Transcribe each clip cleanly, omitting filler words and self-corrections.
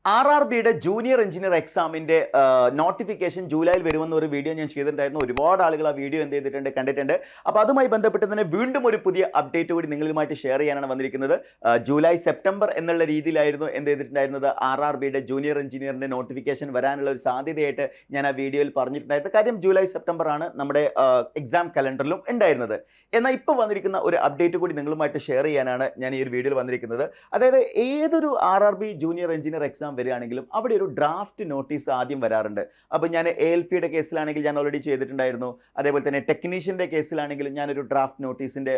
RRBയുടെ junior engineer എക്സാമിൻ്റെ notification ജൂലൈയിൽ വരുമെന്ന ഒരു വീഡിയോ ഞാൻ ചെയ്തിട്ടുണ്ടായിരുന്നു. ഒരുപാട് ആളുകൾ ആ വീഡിയോ എന്ത് ചെയ്തിട്ടുണ്ട്, കണ്ടിട്ടുണ്ട്. അപ്പോൾ അതുമായി ബന്ധപ്പെട്ട് തന്നെ വീണ്ടും ഒരു പുതിയ അപ്ഡേറ്റ് കൂടി നിങ്ങളുമായിട്ട് ഷെയർ ചെയ്യാനാണ് വന്നിരിക്കുന്നത്. ജൂലൈ സെപ്റ്റംബർ എന്നുള്ള രീതിയിലായിരുന്നു എന്ത് ചെയ്തിട്ടുണ്ടായിരുന്നത്, RRBയുടെ ജൂനിയർ എഞ്ചിനീയറിൻ്റെ നോട്ടിഫിക്കേഷൻ വരാനുള്ള ഒരു സാധ്യതയായിട്ട് ഞാൻ ആ വീഡിയോയിൽ പറഞ്ഞിട്ടുണ്ടായിരുന്നു. കാര്യം ജൂലൈ സെപ്റ്റംബർ ആണ് നമ്മുടെ എക്സാം കലണ്ടറിലും ഉണ്ടായിരുന്നത്. എന്നാൽ ഇപ്പോൾ വന്നിരിക്കുന്ന ഒരു അപ്ഡേറ്റ് കൂടി നിങ്ങളുമായിട്ട് ഷെയർ ചെയ്യാനാണ് ഞാൻ ഈ ഒരു വീഡിയോയിൽ വന്നിരിക്കുന്നത്. അതായത് ഏതൊരു RRB ജൂനിയർ എഞ്ചിനീയർ എക്സാം വരികയാണെങ്കിലും അവിടെ ഒരു ഡ്രാഫ്റ്റ് നോട്ടീസ് ആദ്യം വരാറുണ്ട്. അപ്പോൾ ഞാൻ ALPയുടെ കേസിലാണെങ്കിൽ ഞാൻ ഓൾറെഡി ചെയ്തിട്ടുണ്ടായിരുന്നു. അതേപോലെ തന്നെ ടെക്നീഷ്യൻ്റെ കേസിലാണെങ്കിലും ഞാനൊരു ഡ്രാഫ്റ്റ് നോട്ടീസിൻ്റെ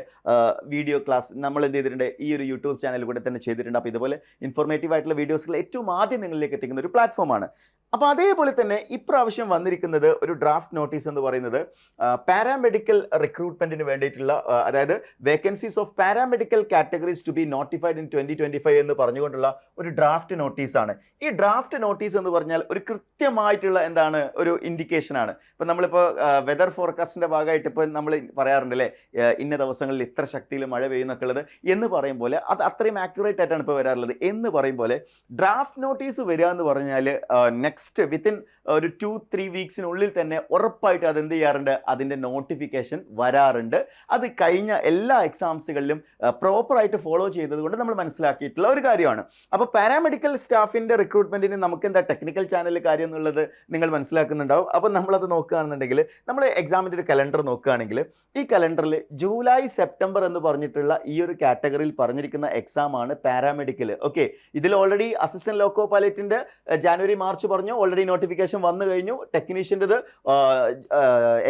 വീഡിയോ ക്ലാസ് നമ്മൾ എന്ത് ചെയ്തിട്ടുണ്ട്, ഈ ഒരു യൂട്യൂബ് ചാനലിൽ കൂടെ തന്നെ ചെയ്തിട്ടുണ്ട്. അപ്പോൾ ഇതുപോലെ ഇൻഫോർമേറ്റീവ് ആയിട്ടുള്ള വീഡിയോസുകൾ ഏറ്റവും ആദ്യം നിങ്ങളിലേക്ക് എത്തിക്കുന്ന ഒരു പ്ലാറ്റ്ഫോമാണ്. അപ്പോൾ അതേപോലെ തന്നെ ഇപ്രാവശ്യം വന്നിരിക്കുന്നത് ഒരു ഡ്രാഫ്റ്റ് നോട്ടീസ് എന്ന് പറയുന്നത് പാരാമെഡിക്കൽ റിക്രൂട്ട്മെൻറ്റിന് വേണ്ടിയിട്ടുള്ള, അതായത് vacancies of paramedical categories to be notified in 2025 എന്ന് പറഞ്ഞുകൊണ്ടുള്ള ഒരു ഡ്രാഫ്റ്റ് നോട്ടീസാണ്. ഈ ഡ്രാഫ്റ്റ് നോട്ടീസ് എന്ന് പറഞ്ഞാൽ ഒരു കൃത്യമായിട്ടുള്ള എന്താണ്, ഒരു ഇൻഡിക്കേഷനാണ്. ഇപ്പം നമ്മളിപ്പോൾ വെതർ ഫോർകാസ്റ്റിൻ്റെ ഭാഗമായിട്ട് ഇപ്പോൾ നമ്മൾ പറയാറുണ്ട് അല്ലേ, ഇന്ന ദിവസങ്ങളിൽ ഇത്ര ശക്തിയിൽ മഴ പെയ്യുന്നൊക്കെ ഉള്ളത് എന്ന് പറയും പോലെ അത് അത്രയും ആക്യുറേറ്റ് ആയിട്ടാണ് ഇപ്പോൾ വരാറുള്ളത്. എന്ന് പറയും പോലെ ഡ്രാഫ്റ്റ് നോട്ടീസ് വരിക എന്ന് പറഞ്ഞാൽ നെക്സ്റ്റ് വിത്തിൻ ഒരു 2-3 വീക്സിനുള്ളിൽ തന്നെ ഉറപ്പായിട്ട് അതെന്ത് ചെയ്യാറുണ്ട്, അതിൻ്റെ നോട്ടിഫിക്കേഷൻ വരാറുണ്ട്. അത് കഴിഞ്ഞ എല്ലാ എക്സാംസുകളിലും പ്രോപ്പറായിട്ട് ഫോളോ ചെയ്തത് കൊണ്ട് നമ്മൾ മനസ്സിലാക്കിയിട്ടുള്ള ഒരു കാര്യമാണ്. അപ്പോൾ പാരാമെഡിക്കൽ സ്റ്റാഫിൻ്റെ റിക്രൂട്ട്മെൻറ്റിന് നമുക്ക് എന്താ ടെക്നിക്കൽ ചാനലിൽ കാര്യം എന്നുള്ളത് നിങ്ങൾ മനസ്സിലാക്കുന്നുണ്ടാവും. അപ്പോൾ നമ്മളത് നോക്കുകയാണെന്നുണ്ടെങ്കിൽ നമ്മൾ എക്സാമിൻ്റെ ഒരു കലണ്ടർ നോക്കുകയാണെങ്കിൽ ഈ കലണ്ടറിൽ ജൂലൈ സെപ്റ്റംബർ എന്ന് പറഞ്ഞിട്ടുള്ള ഈ ഒരു കാറ്റഗറിയിൽ പറഞ്ഞിരിക്കുന്ന എക്സാമാണ് പാരാമെഡിക്കൽ. ഓക്കെ, ഇതിൽ ഓൾറെഡി അസിസ്റ്റന്റ് ലോക്കോ പൈലറ്റിൻ്റെ ജാനുവരി മാർച്ച് പറഞ്ഞു, ഓൾറെഡി നോട്ടിഫിക്കേഷൻ വന്നു കഴിഞ്ഞു. ടെക്നീഷ്യൻ്റെത്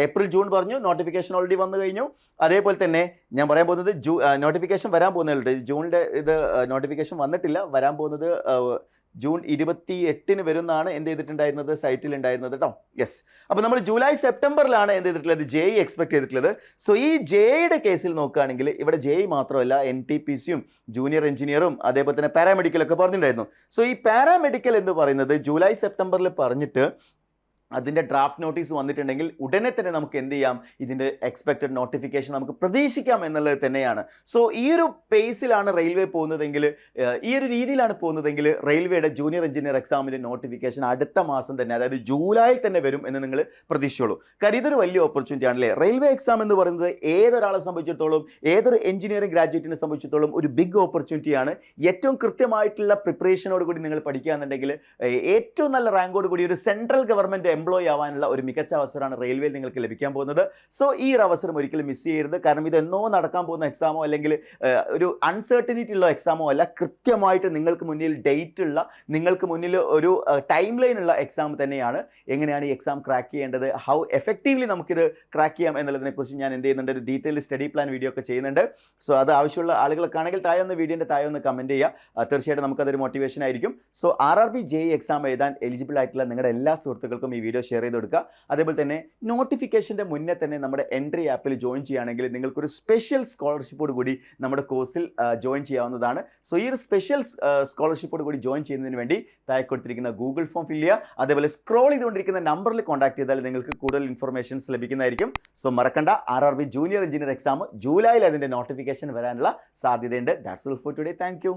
ഏപ്രിൽ ജൂൺ പറഞ്ഞു, നോട്ടിഫിക്കേഷൻ ഓൾറെഡി വന്നു കഴിഞ്ഞു. അതേപോലെ തന്നെ ഞാൻ പറയാൻ പോകുന്നത് നോട്ടിഫിക്കേഷൻ വരാൻ പോകുന്നുണ്ട്. ജൂണിൻ്റെ ഇത് നോട്ടിഫിക്കേഷൻ വന്നിട്ടില്ല, വരാൻ പോകുന്നത് ജൂൺ 28 വരുന്നതാണ് എന്ത് ചെയ്തിട്ടുണ്ടായിരുന്നത്, സൈറ്റിൽ ഉണ്ടായിരുന്നത് കേട്ടോ. യെസ്, അപ്പോൾ നമ്മൾ ജൂലൈ സെപ്റ്റംബറിലാണ് എന്ത് ചെയ്തിട്ടുള്ളത്, JEE എക്സ്പെക്ട് ചെയ്തിട്ടുള്ളത്. സോ ഈ JEEയുടെ കേസിൽ നോക്കുകയാണെങ്കിൽ ഇവിടെ JEE മാത്രമല്ല NTPCയും ജൂനിയർ എഞ്ചിനീയറും അതേപോലെ തന്നെ പാരാമെഡിക്കലൊക്കെ പറഞ്ഞിട്ടുണ്ടായിരുന്നു. സോ ഈ പാരാമെഡിക്കൽ എന്ന് പറയുന്നത് ജൂലൈ സെപ്റ്റംബറിൽ പറഞ്ഞിട്ട് അതിൻ്റെ ഡ്രാഫ്റ്റ് നോട്ടീസ് വന്നിട്ടുണ്ടെങ്കിൽ ഉടനെ തന്നെ നമുക്ക് എന്ത് ചെയ്യാം, ഇതിൻ്റെ എക്സ്പെക്റ്റഡ് നോട്ടിഫിക്കേഷൻ നമുക്ക് പ്രതീക്ഷിക്കാം എന്നുള്ളത് തന്നെയാണ്. സോ ഈ ഒരു പേസിലാണ് റെയിൽവേ പോകുന്നതെങ്കിൽ, ഈ ഒരു രീതിയിലാണ് പോകുന്നതെങ്കിൽ റെയിൽവേയുടെ ജൂനിയർ എഞ്ചിനീയർ എക്സാമിൻ്റെ നോട്ടിഫിക്കേഷൻ അടുത്ത മാസം തന്നെ, അതായത് ജൂലൈയിൽ തന്നെ വരും എന്ന് നിങ്ങൾ പ്രതീക്ഷിച്ചോളൂ. കാര്യം ഇതൊരു വലിയ ഓപ്പർച്യൂണിറ്റി ആണല്ലേ. റെയിൽവേ എക്സാം എന്ന് പറയുന്നത് ഏതൊരാളെ സംബന്ധിച്ചിടത്തോളം, ഏതൊരു എഞ്ചിനീയറിംഗ് ഗ്രാജുവേറ്റിനെ സംബന്ധിച്ചിടത്തോളം ഒരു ബിഗ് ഓപ്പർച്യൂണിറ്റിയാണ്. ഏറ്റവും കൃത്യമായിട്ടുള്ള പ്രിപ്പറേഷനോട് കൂടി നിങ്ങൾ പഠിക്കുകയാണെന്നുണ്ടെങ്കിൽ ഏറ്റവും നല്ല റാങ്കോട് കൂടി ഒരു സെൻട്രൽ ഗവൺമെൻറ് എംപ്ലോയി ആവാനുള്ള ഒരു മികച്ച അവസരമാണ് റെയിൽവേയിൽ നിങ്ങൾക്ക് ലഭിക്കാൻ പോകുന്നത്. സോ ഈ ഒരു അവസരം ഒരിക്കലും മിസ് ചെയ്യരുത്. കാരണം ഇത് എന്നോ നടക്കാൻ പോകുന്ന എക്സാമോ അല്ലെങ്കിൽ ഒരു അൺസർട്ടനിറ്റി ഉള്ള എക്സാമോ അല്ല. കൃത്യമായിട്ട് നിങ്ങൾക്ക് മുന്നിൽ ഡേറ്റ് ഉള്ള, നിങ്ങൾക്ക് മുന്നിൽ ഒരു ടൈം ലൈൻ ഉള്ള എക്സാം തന്നെയാണ്. എങ്ങനെയാണ് ഈ എക്സാം ക്രാക്ക് ചെയ്യേണ്ടത്, ഹൗ എഫക്റ്റീവ്ലി നമുക്കിത് ക്രാക്ക് ചെയ്യാം എന്നുള്ളതിനെക്കുറിച്ച് ഞാൻ എന്ത് ചെയ്യുന്നുണ്ട്, ഒരു ഡീറ്റെയിൽ സ്റ്റഡി പ്ലാൻ വീഡിയോ ഒക്കെ ചെയ്യുന്നുണ്ട്. സോ അത് ആവശ്യമുള്ള ആളുകൾക്ക് ആണെങ്കിൽ താഴെ ഒന്ന് വീഡിയോൻ്റെ താഴെ ഒന്ന് കമൻറ്റ് ചെയ്യുക. തീർച്ചയായിട്ടും നമുക്കതൊരു മോട്ടിവേഷൻ ആയിരിക്കും. സോ RRB JEE എക്സാം എഴുതാൻ എലിജിബിൾ ആയിട്ടുള്ള നിങ്ങളുടെ എല്ലാ സുഹൃത്തുക്കൾക്കും ഈ വീഡിയോ ഷെയർ ചെയ്ത് കൊടുക്കുക. അതേപോലെ തന്നെ നോട്ടിഫിക്കേഷൻ്റെ മുന്നേ തന്നെ നമ്മുടെ എൻട്രി ആപ്പിൽ ജോയിൻ ചെയ്യുകയാണെങ്കിൽ നിങ്ങൾക്കൊരു സ്പെഷ്യൽ സ്കോളർഷിപ്പോട് കൂടി നമ്മുടെ കോഴ്സിൽ ജോയിൻ ചെയ്യാവുന്നതാണ്. സോ ഈ ഒരു സ്പെഷ്യൽ സ്കോളർഷിപ്പോട് കൂടി ജോയിൻ ചെയ്യുന്നതിന് വേണ്ടി താഴെ കൊടുത്തിരിക്കുന്ന ഗൂഗിൾ ഫോം ഫില്ല് ചെയ്യുക. അതേപോലെ സ്ക്രോൾ ചെയ്തുകൊണ്ടിരിക്കുന്ന നമ്പറിൽ കോൺടാക്ട് ചെയ്താൽ നിങ്ങൾക്ക് കൂടുതൽ ഇൻഫർമേഷൻസ് ലഭിക്കുന്നതായിരിക്കും. സോ മറക്കണ്ട, RRB ജൂനിയർ എഞ്ചിനീയർ എക്സാം ജൂലൈയിൽ അതിൻ്റെ നോട്ടിഫിക്കേഷൻ വരാനുള്ള സാധ്യതയുണ്ട്. That's all for today. Thank you.